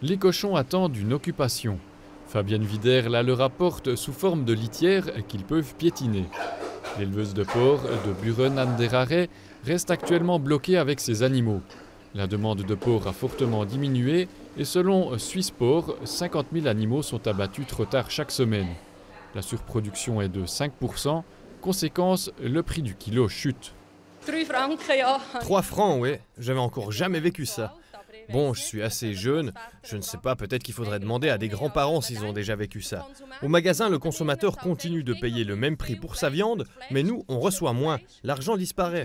Les cochons attendent une occupation. Fabienne Wider la leur apporte sous forme de litière qu'ils peuvent piétiner. L'éleveuse de porcs de Buren an der Aare reste actuellement bloquée avec ses animaux. La demande de porcs a fortement diminué et selon Swissport, 50 000 animaux sont abattus trop tard chaque semaine. La surproduction est de 5%, conséquence, le prix du kilo chute. 3 francs, oui, j'avais encore jamais vécu ça. Bon, je suis assez jeune, je ne sais pas, peut-être qu'il faudrait demander à des grands-parents s'ils ont déjà vécu ça. Au magasin, le consommateur continue de payer le même prix pour sa viande, mais nous, on reçoit moins. L'argent disparaît.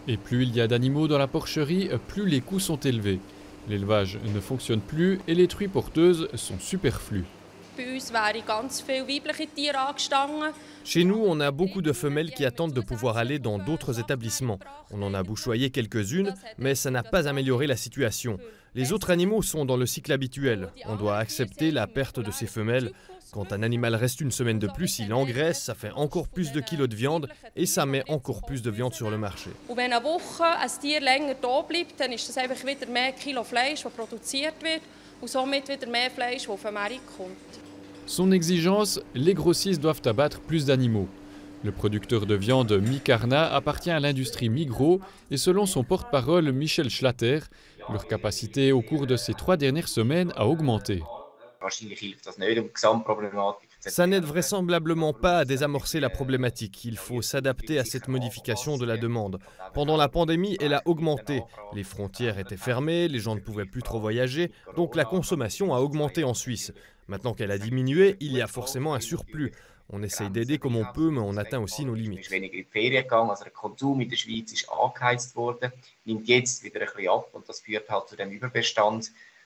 Et plus il y a d'animaux dans la porcherie, plus les coûts sont élevés. L'élevage ne fonctionne plus et les truies porteuses sont superflues. Chez nous, on a beaucoup de femelles qui attendent de pouvoir aller dans d'autres établissements. On en a bouchoyé quelques-unes, mais ça n'a pas amélioré la situation. Les autres animaux sont dans le cycle habituel. On doit accepter la perte de ces femelles. Quand un animal reste une semaine de plus, il engraisse, ça fait encore plus de kilos de viande et ça met encore plus de viande sur le marché. Son exigence, les grossistes doivent abattre plus d'animaux. Le producteur de viande Micarna appartient à l'industrie Migros et selon son porte-parole Michel Schlatter, leur capacité au cours de ces 3 dernières semaines a augmenté. Ça n'aide vraisemblablement pas à désamorcer la problématique. Il faut s'adapter à cette modification de la demande. Pendant la pandémie, elle a augmenté. Les frontières étaient fermées, les gens ne pouvaient plus trop voyager, donc la consommation a augmenté en Suisse. Maintenant qu'elle a diminué, il y a forcément un surplus. On essaye d'aider comme on peut, mais on atteint aussi nos limites.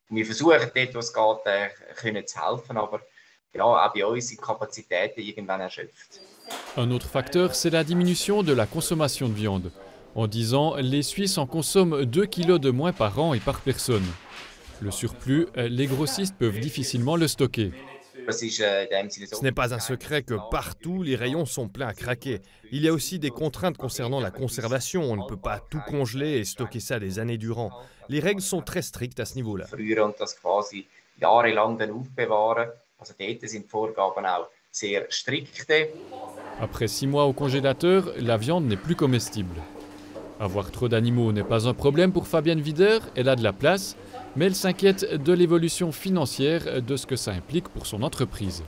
Wir versuchen dort, wo es geht, zu helfen, aber ja, auch bei uns sind die Kapazitäten irgendwann erschöpft. Un autre facteur, c'est la diminution de la consommation de viande. En 10 ans, les Suisses en consomment 2 kilos de moins par an et par personne. Le surplus, les grossistes peuvent difficilement le stocker. Ce n'est pas un secret que partout, les rayons sont pleins à craquer. Il y a aussi des contraintes concernant la conservation. On ne peut pas tout congeler et stocker ça des années durant. Les règles sont très strictes à ce niveau-là. Après 6 mois au congélateur, la viande n'est plus comestible. Avoir trop d'animaux n'est pas un problème pour Fabienne Wider, elle a de la place, mais elle s'inquiète de l'évolution financière de ce que ça implique pour son entreprise.